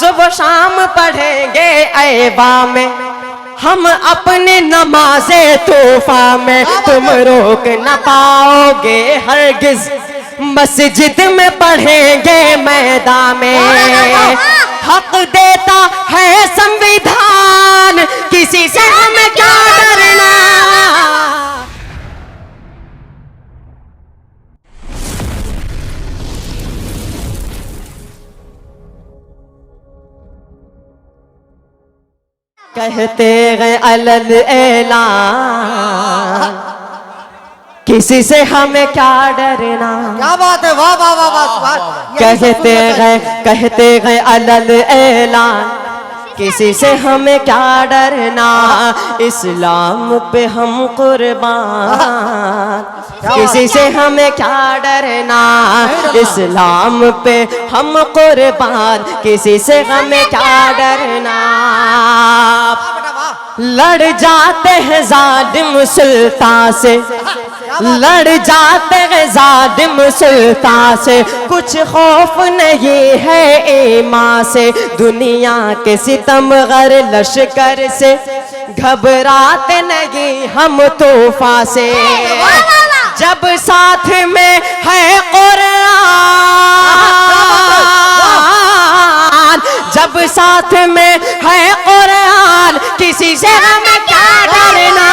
सुबह शाम पढ़ेंगे ऐबा में हम अपने नमाज़े तोहफा में, तुम रोक न पाओगे हरगिज मस्जिद में पढ़ेंगे मैदान में। हक देता है संविधान, किसी से हमें क्या डरना। कहते हैं अलल ऐलान, किसी से हमें क्या डरना। क्या बात है, वाह वाह वाह वाह। कहते हैं अलल ऐलान, किसी से हमें क्या डरना। इस्लाम पे हम कुर्बान, किसी से हमें क्या डरना। इस्लाम पे हम कुर्बान, किसी से हमें क्या डरना। लड़ जाते हैं जालिम सुल्तान से, लड़ जाते हैं जालिम सुल्तान से, कुछ खौफ नहीं है ईमान से। दुनिया के सितमगर लश्कर से घबराते नहीं हम तूफा से। जब साथ में है कुरान, जब साथ में है कुरान, किसी से हमें क्या डरना।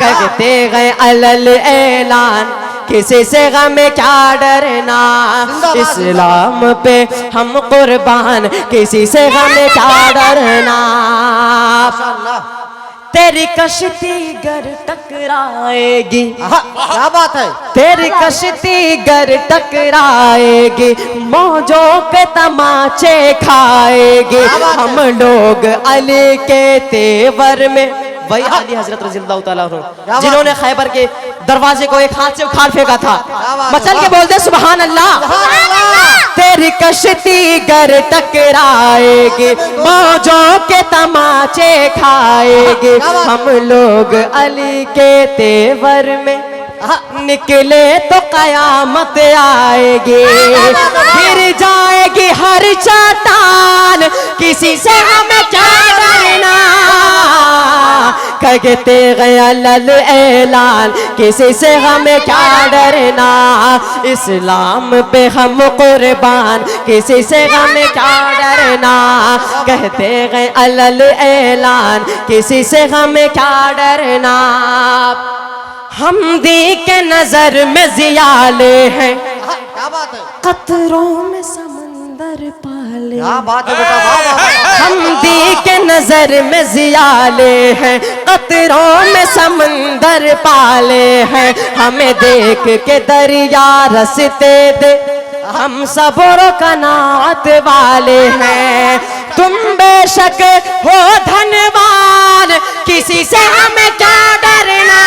कहते गए अलल ऐलान, किसी से हमें क्या डरना। इस्लाम पे हम कुर्बान, किसी से हमें क्या डरना। तेरी कश्ती गर टकराएगी, क्या बात है। तेरी कश्ती गर टकराएगी, मौजों के तमाचे खाएगी। हम लोग अली के तेवर में, वही अली हजरत रज़ियल्लाहु ताला अन्हु जिन्होंने खैबर के दरवाजे को एक हाथ से उखाड़ फेंका था। मचल के बोल दे सुभान अल्लाह। तेरी कश्ती गर टकराएगी, मौजों के तमाचे खाएगी। हम लोग अली के तेवर में निकले तो कयामत आएगी। गिर जाएगी हर चट्टान, किसी से हमें क्या डरना। कहते गए अलल ऐलान, किसी से हमें क्या डरना। इस्लाम पे हम कुर्बान, किसी से हमें क्या डरना। कहते गए अलल ऐलान, किसी से हमें क्या डरना। हम दी के नजर में जियाले हैं, क्या बात है। कतरों में समंदर पाले। क्या बात है बेटा, हम दी के नजर में जियाले हैं, कतरों में समंदर पाले हैं। हमें देख के दरिया रसते दे, हम सब्र कनात वाले हैं। तुम बेशक हो धनवान, किसी से हमें क्या डरना।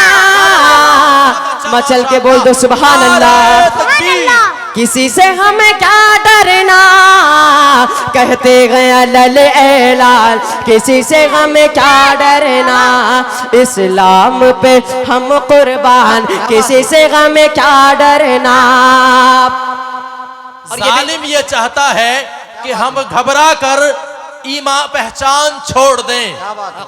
मचल के बोल दो सुभान अल्लाह। किसी से हमें क्या डरना। कहते गए अलल ऐलान, किसी से हमें क्या डरना। इस्लाम पे हम कुर्बान, किसी से हमें क्या डरना। जालिम ये चाहता है कि हम घबरा कर ईमान पहचान छोड़ दें।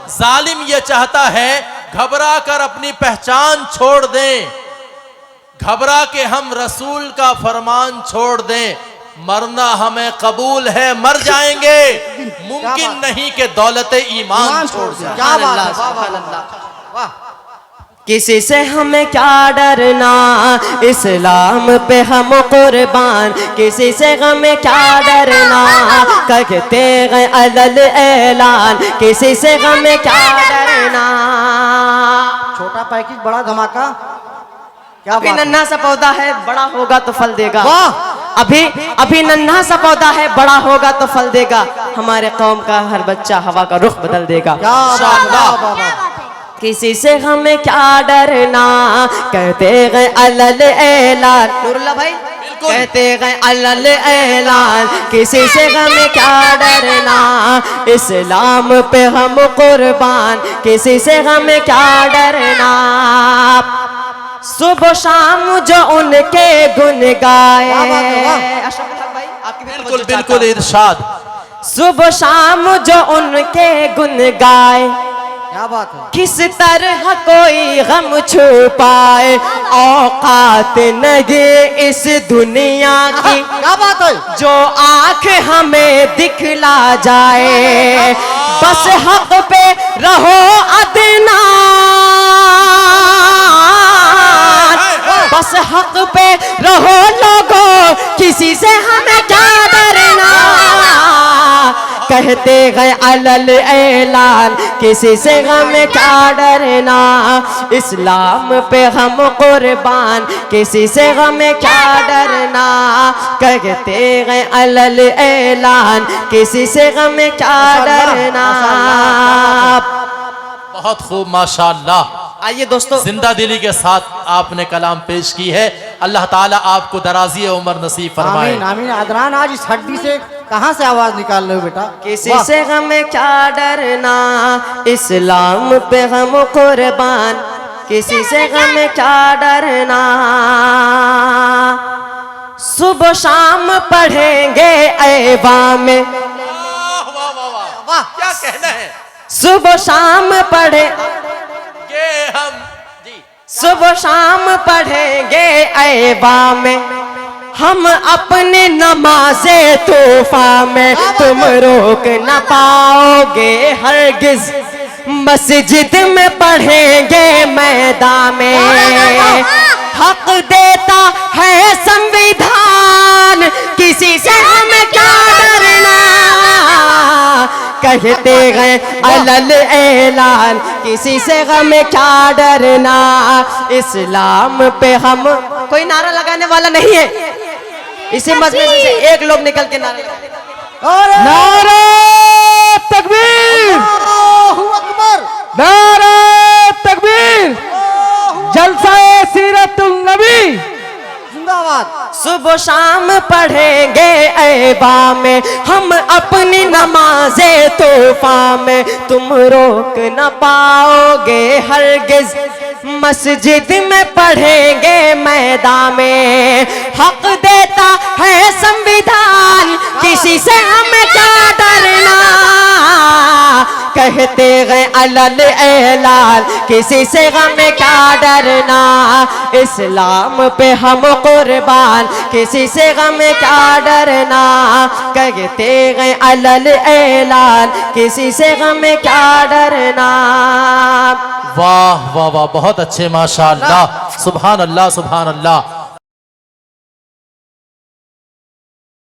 जालिम ये चाहता है घबरा कर अपनी पहचान छोड़ दें, घबरा के हम रसूल का फरमान छोड़ दें। मरना हमें कबूल है, मर जाएंगे, मुमकिन नहीं कि दौलत ईमान छोड़ दें। क्या बात है। किसी से हमें क्या डरना। इस्लाम पे हम कुर्बान, किसी से हमें क्या डरना। कहते गए अलल ऐलान, किसी से हमें क्या डरना। छोटा पैकेज बड़ा धमाका। क्या अभी नन्हा सा पौधा है, बड़ा होगा तो फल देगा। वाह। अभी नन्हा सा पौधा है, बड़ा होगा तो फल देगा। हमारे कौम का हर बच्चा हवा का रुख बदल देगा। किसी से हमें क्या डरना। कहते गए अलल ऐलान, नूरुल्लाह भाई कहते गए अलल ऐलान, किसी से हमें क्या डरना। इस्लाम पे हम कुर्बान, किसी से हमें क्या डरना। सुबह शाम जो उनके गुन गाए। आपकी भी बिल्कुल तवज्जो बिल्कुल चाहता इरशाद। सुबह शाम जो उनके गुन गाए, हूं। क्या बात है? किस तरह कोई गम छुपाए, औकात नहीं इस दुनिया की क्या बात है? जो आंख हमें दिखला जाए, बस हक पे रहो अदना, बस हक पे रहो लोगों, किसी से हमें क्या डरना, कहते गए अलल ऐलान, किसी से हमें क्या डरना, इस्लाम पे हम कुर्बान, किसी से हमें क्या डरना, कहते गए अलल ऐलान, किसी से हमें क्या डरना। बहुत खूब माशाअल्लाह। आइए दोस्तों, जिंदा दिली के साथ आपने कलाम पेश की है। अल्लाह ताला आपको दराज़ी उम्र नसीब फरमाए। आमीन आमीन। अदनान आज इस हड्डी से कहाँ से आवाज निकाल रहे हो बेटा? किसी से हमें क्या डरना, इस्लाम पे हम कुर्बान, किसी से हमें क्या डरना, सुबह शाम पढ़ेंगे ऐबा में, वाह वाह वाह वाह वाह। क्या कहना है सुबह शाम पढ़े, कि हम जी सुबह शाम पढ़ेंगे ऐबा में, हम अपने नमाज़े तोहफा में, तुम रोक न पाओगे हरगिज, मस्जिद में पढ़ेंगे मैदान में, हक देता है संविधान, किसी से हमें क्या डरना, कहते गए अलल ऐलान, किसी से हमें क्या डरना, इस्लाम पे हम, कोई नारा लगाने वाला नहीं है, इसी मजमे से एक लोग निकल के नारे लगाएं। नारे तकबीर, अल्लाहू अकबर। नारे तकबीर, जलसा-ए सीरतुन नबी जिंदाबाद। सुबह शाम पढ़ेंगे ऐबा में, हम अपनी नमाज़े तोहफा में, तुम रोक न पाओगे हरगिज, मस्जिद में पढ़ेंगे मैदान में, हक देता है संविधान, किसी से हमें क्या डरना, कहते गए अलल ऐलान, किसी से हमें क्या डरना, इस्लाम पे हम कुर्बान, किसी से हमें क्या डरना, कहते गए अलल ऐलान, किसी से हमें क्या डरना। वाह वाह वाह बहुत अच्छे माशाअल्लाह। सुभान अल्लाह सुभान अल्लाह।